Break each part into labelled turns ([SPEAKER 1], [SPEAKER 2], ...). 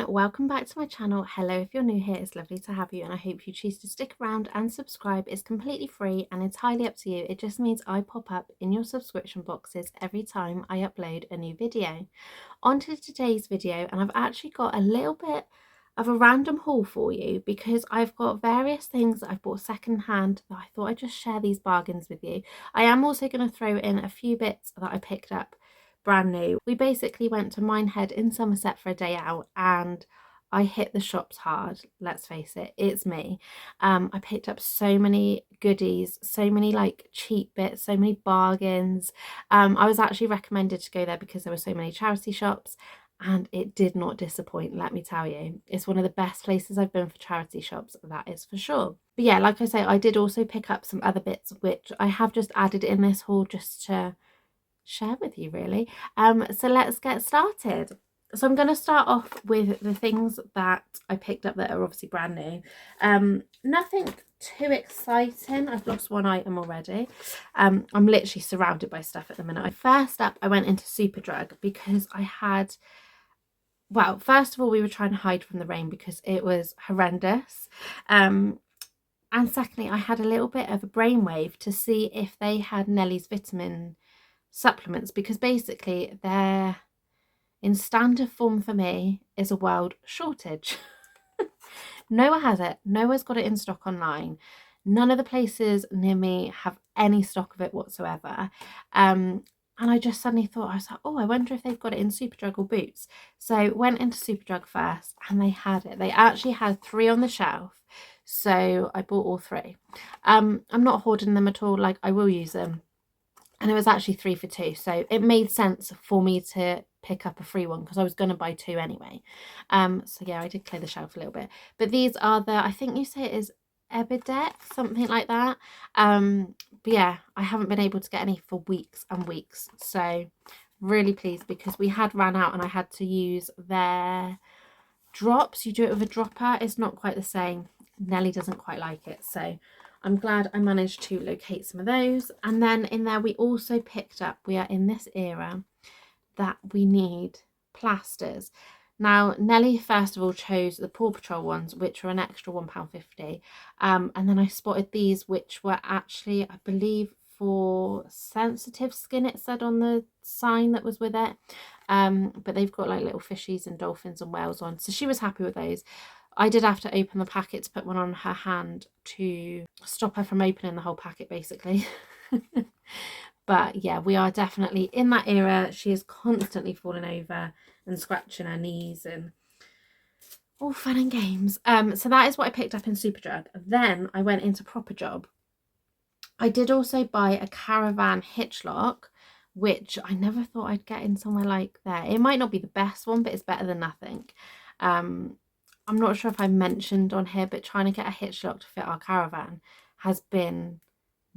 [SPEAKER 1] welcome back to my channel. Hello, if you're new here, it's lovely to have you and I hope you choose to stick around and subscribe. It's completely free and entirely up to you. It just means I pop up in your subscription boxes every time I upload a new video. On to today's video, and I've actually got a little bit of a random haul for you because I've got various things that I've bought secondhand that I thought I'd just share these bargains with you. I am also going to throw in a few bits that I picked up brand new. We basically went to Minehead in Somerset for a day out and I hit the shops hard. Let's face it, it's me. I picked up so many goodies, so many like cheap bits, so many bargains. I was actually recommended to go there because there were so many charity shops and it did not disappoint, let me tell you. It's one of the best places I've been for charity shops, that is for sure. But yeah, like I say, I did also pick up some other bits which I have just added in this haul just to share with you really. So let's get started. So I'm going to start off with the things that I picked up that are obviously brand new. Nothing too exciting. I've lost one item already. I'm literally surrounded by stuff at the minute. First up, I went into Superdrug because I had, well, first of all, we were trying to hide from the rain because it was horrendous. And secondly, I had a little bit of a brainwave to see if they had Nellie's vitamin supplements, because basically they're in standard form for me is a world shortage. Nowhere has it. Nowhere's got it in stock online. None of the places near me have any stock of it whatsoever. And I just suddenly thought, I was like, oh, I wonder if they've got it in Superdrug or Boots. So went into Superdrug first and they had it. They actually had 3 on the shelf. So I bought all 3. I'm not hoarding them at all. Like, I will use them. And it was actually 3 for 2, so it made sense for me to pick up a free one because I was going to buy 2 anyway. So yeah, I did clear the shelf a little bit. But these are the, I think you say it is Ebidet, something like that. But yeah, I haven't been able to get any for weeks and weeks. So really pleased because we had ran out and I had to use their drops. You do it with a dropper. It's not quite the same. Nellie doesn't quite like it. So I'm glad I managed to locate some of those. And then in there we also picked up, we are in this era that we need plasters. Now Nellie first of all chose the Paw Patrol ones, which were an extra £1.50. And then I spotted these which were actually, I believe, for sensitive skin, it said on the sign that was with it. But they've got like little fishies and dolphins and whales on, so she was happy with those. I did have to open the packet to put one on her hand to stop her from opening the whole packet, basically. But yeah, we are definitely in that era. She is constantly falling over and scratching her knees and all fun and games. So that is what I picked up in Superdrug. Then I went into Proper Job. I did also buy a caravan hitch lock, which I never thought I'd get in somewhere like there. It might not be the best one, but it's better than nothing. I'm not sure if I mentioned on here, but trying to get a hitch lock to fit our caravan has been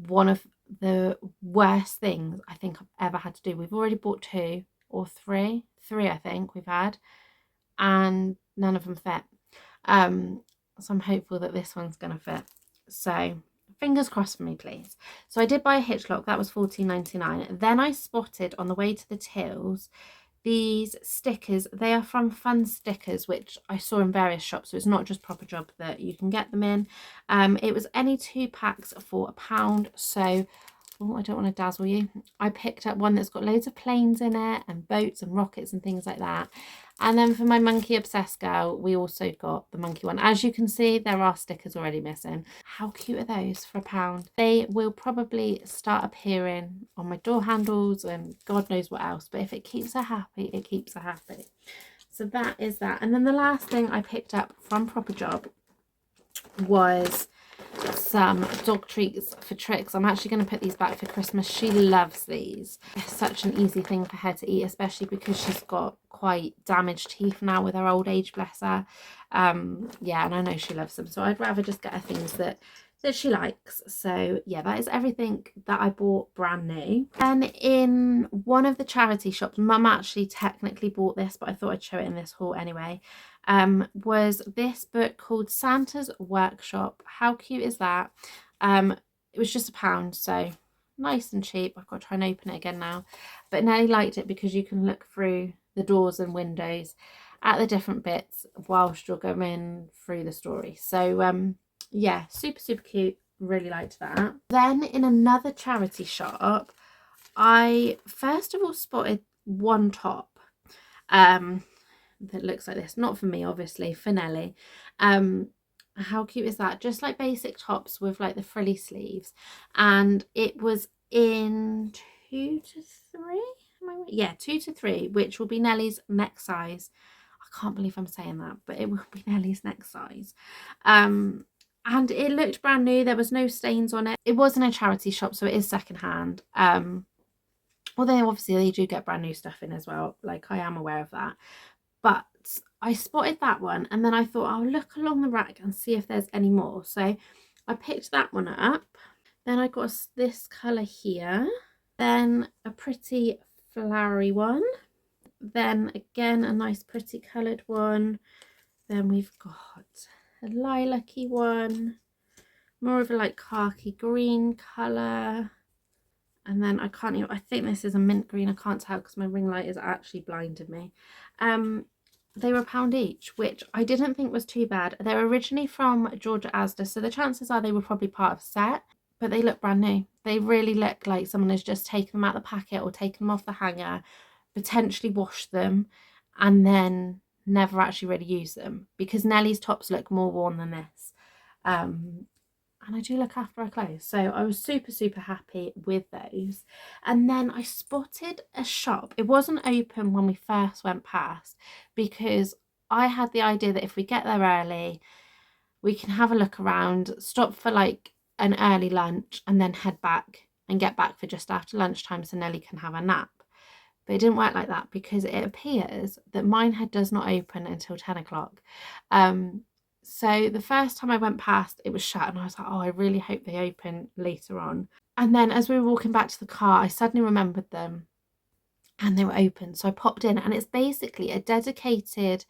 [SPEAKER 1] one of the worst things I think I've ever had to do. We've already bought 2 or 3 I think we've had, and none of them fit. So I'm hopeful that this one's gonna fit. So fingers crossed for me, please. So I did buy a hitch lock. That was £14.99. Then I spotted on the way to the tills these stickers. They are from Fun Stickers, which I saw in various shops, so it's not just Proper Job that you can get them in. It was any 2 packs for £1. So oh, I don't want to dazzle you, I picked up one that's got loads of planes in it and boats and rockets and things like that. And then for my monkey obsessed girl, we also got the monkey one. As you can see, there are stickers already missing. How cute are those for £1? They will probably start appearing on my door handles and God knows what else. But if it keeps her happy, it keeps her happy. So that is that. And then the last thing I picked up from Proper Job was some dog treats for Trix. I'm actually going to put these back for Christmas. She loves these. It's such an easy thing for her to eat, especially because she's got quite damaged teeth now with her old age, bless her. Yeah, and I know she loves them, so I'd rather just get her things that she likes. So yeah, that is everything that I bought brand new. And in one of the charity shops, Mum actually technically bought this, but I thought I'd show it in this haul anyway, was this book called Santa's Workshop. How cute is that? It was just £1, so nice and cheap. I've got to try and open it again now, but Nellie liked it because you can look through the doors and windows, at the different bits whilst you're going through the story. So yeah, super, super cute. Really liked that. Then in another charity shop, I first of all spotted one top that looks like this. Not for me, obviously, for Nelly. How cute is that? Just like basic tops with like the frilly sleeves. And it was in 2 to 3. Am I right? Yeah, 2 to 3, which will be Nelly's next size. I can't believe I'm saying that, but it will be Nelly's next size. And it looked brand new. There was no stains on it. It wasn't a charity shop, so it is secondhand. Although obviously they do get brand new stuff in as well. Like, I am aware of that. But I spotted that one, and then I thought I'll look along the rack and see if there's any more. So I picked that one up. Then I got this colour here. Then a pretty flowery one. Then again a nice pretty coloured one. Then we've got a lilac-y one, more of a like khaki green colour. And then I think this is a mint green. I can't tell because my ring light is actually blinded me. They were £1 each, which I didn't think was too bad. They're originally from Georgia Asda, so the chances are they were probably part of a set, but they look brand new. They really look like someone has just taken them out of the packet or taken them off the hanger, potentially washed them, and then never actually really used them, because Nelly's tops look more worn than this. And I do look after her clothes, so I was super, super happy with those. And then I spotted a shop. It wasn't open when we first went past, because I had the idea that if we get there early, we can have a look around, stop for like an early lunch, and then head back and get back for just after lunchtime so Nelly can have a nap. But it didn't work like that, because it appears that Minehead does not open until 10 o'clock. So the first time I went past, it was shut, and I was like, oh, I really hope they open later on. And then as we were walking back to the car, I suddenly remembered them, and they were open. So I popped in, and it's basically a dedicated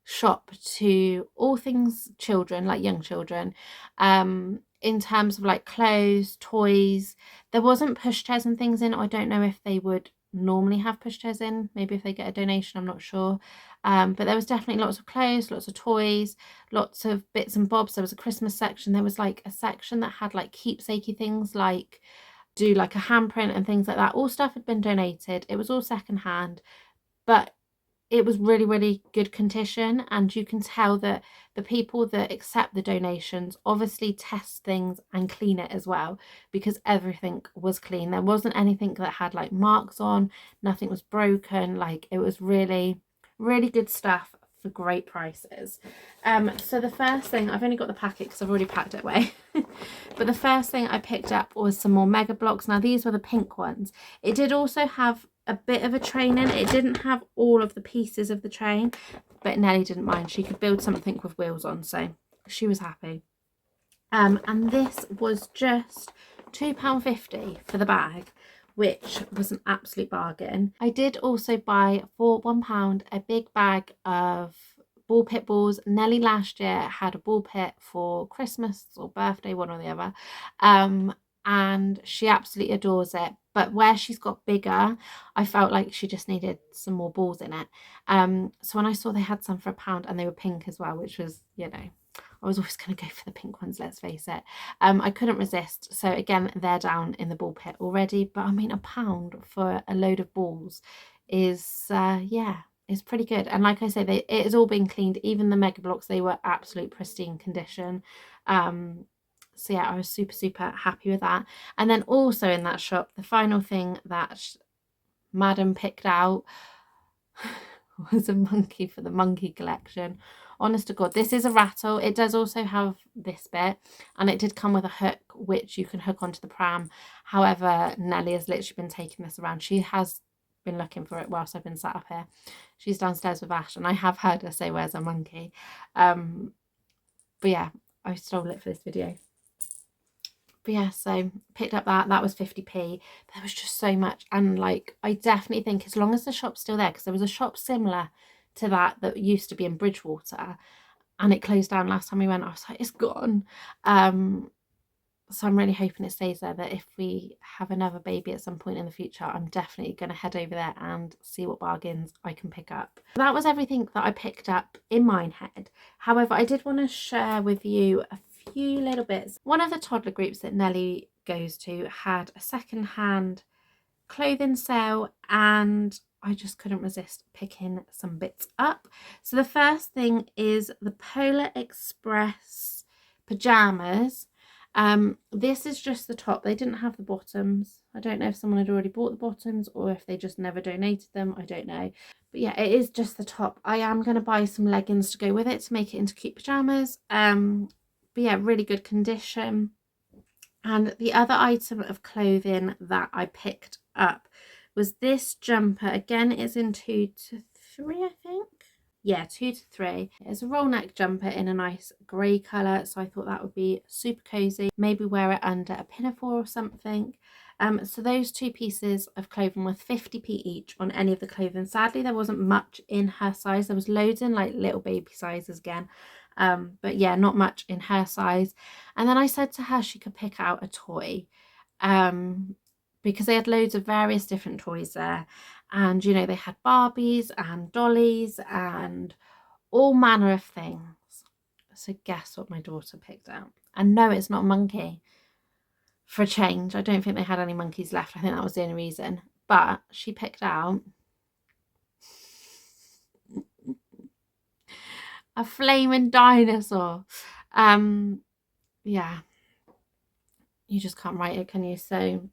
[SPEAKER 1] shop to all things children, like young children, in terms of like clothes, toys. There wasn't pushchairs and things in. I don't know if they would normally have pushchairs in, maybe if they get a donation, I'm not sure. But there was definitely lots of clothes, lots of toys, lots of bits and bobs. There was a Christmas section. There was like a section that had like keepsakey things, like do like a handprint and things like that. All stuff had been donated. It was all secondhand, but it was really, really good condition, and you can tell that the people that accept the donations obviously test things and clean it as well, because everything was clean. There wasn't anything that had like marks on, nothing was broken. Like, it was really, really good stuff for great prices. So the first thing, I've only got the packet because I've already packed it away, but the first thing I picked up was some more Mega Blocks. Now these were the pink ones. It did also have a bit of a train in. It didn't have all of the pieces of the train, but Nelly didn't mind. She could build something with wheels on, so she was happy. And this was just £2.50 for the bag, which was an absolute bargain. I did also buy for £1 a big bag of ball pit balls. Nelly last year had a ball pit for Christmas or birthday, one or the other, and she absolutely adores it. But where she's got bigger, I felt like she just needed some more balls in it. So when I saw they had some for £1 and they were pink as well, which was, you know, I was always going to go for the pink ones, let's face it. I couldn't resist. So again, they're down in the ball pit already. But I mean, £1 for a load of balls is, yeah, it's pretty good. And like I say, it has all been cleaned. Even the Mega Blocks, they were absolute pristine condition. So yeah, I was super, super happy with that. And then also in that shop, the final thing that Madam picked out was a monkey for the monkey collection. Honest to God, this is a rattle. It does also have this bit, and it did come with a hook, which you can hook onto the pram. However, Nelly has literally been taking this around. She has been looking for it whilst I've been sat up here. She's downstairs with Ash, and I have heard her say, where's a monkey? But yeah, I stole it for this video. But yeah, so picked up that was 50p. But there was just so much, and like, I definitely think as long as the shop's still there, because there was a shop similar to that used to be in Bridgewater, and it closed down last time we went. I was like, it's gone. So I'm really hoping it stays there, that if we have another baby at some point in the future, I'm definitely going to head over there and see what bargains I can pick up. That was everything that I picked up in Minehead. However, I did want to share with you a few little bits. One of the toddler groups that Nelly goes to had a second-hand clothing sale, and I just couldn't resist picking some bits up. So the first thing is the Polar Express pajamas. This is just the top. They didn't have the bottoms. I don't know if someone had already bought the bottoms or if they just never donated them. I don't know. But yeah, it is just the top. I am going to buy some leggings to go with it to make it into cute pajamas. But yeah, really good condition. And the other item of clothing that I picked up was this jumper. Again, it's in 2 to 3, I think. Yeah, 2 to 3. It's a roll neck jumper in a nice grey colour, so I thought that would be super cosy. Maybe wear it under a pinafore or something. So those 2 pieces of clothing were 50p each on any of the clothing. Sadly, there wasn't much in her size. There was loads in like little baby sizes again. But yeah, not much in her size. And then I said to her she could pick out a toy, because they had loads of various different toys there. And, you know, they had Barbies and dollies and all manner of things. So guess what my daughter picked out? And no, it's not a monkey. For a change, I don't think they had any monkeys left. I think that was the only reason. But she picked out a flaming dinosaur. Yeah, you just can't write it, can you? So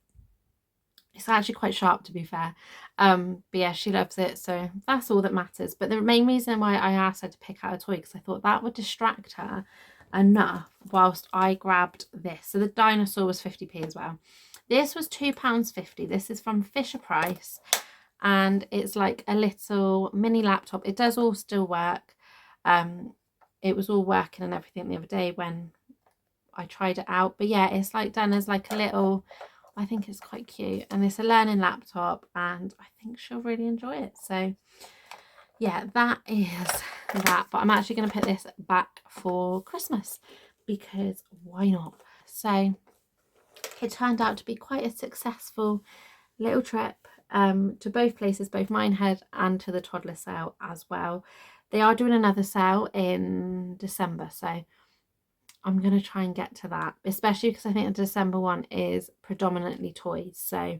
[SPEAKER 1] it's actually quite sharp, to be fair. But yeah, she loves it, so that's all that matters. But the main reason why I asked her to pick out a toy, because I thought that would distract her enough whilst I grabbed this. So the dinosaur was 50p as well. This was £2.50. This is from Fisher Price, and it's like a little mini laptop. It does all still work. It was all working and everything the other day when I tried it out. But yeah, it's like done as like a little, I think it's quite cute, and it's a learning laptop, and I think she'll really enjoy it. So yeah, that is that. But I'm actually going to put this back for Christmas, because why not? So it turned out to be quite a successful little trip, to both places, both Minehead and to the toddler sale as well. They are doing another sale in December, so I'm going to try and get to that, especially because I think the December one is predominantly toys. So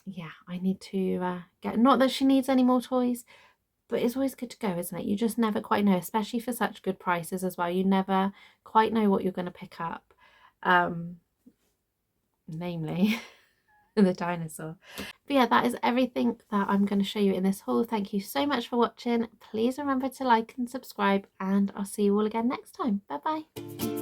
[SPEAKER 1] yeah, I need to get, not that she needs any more toys, but it's always good to go, isn't it? You just never quite know, especially for such good prices as well. You never quite know what you're going to pick up, namely the dinosaur. But yeah, that is everything that I'm going to show you in this haul. Thank you so much for watching. Please remember to like and subscribe, and I'll see you all again next time. Bye bye.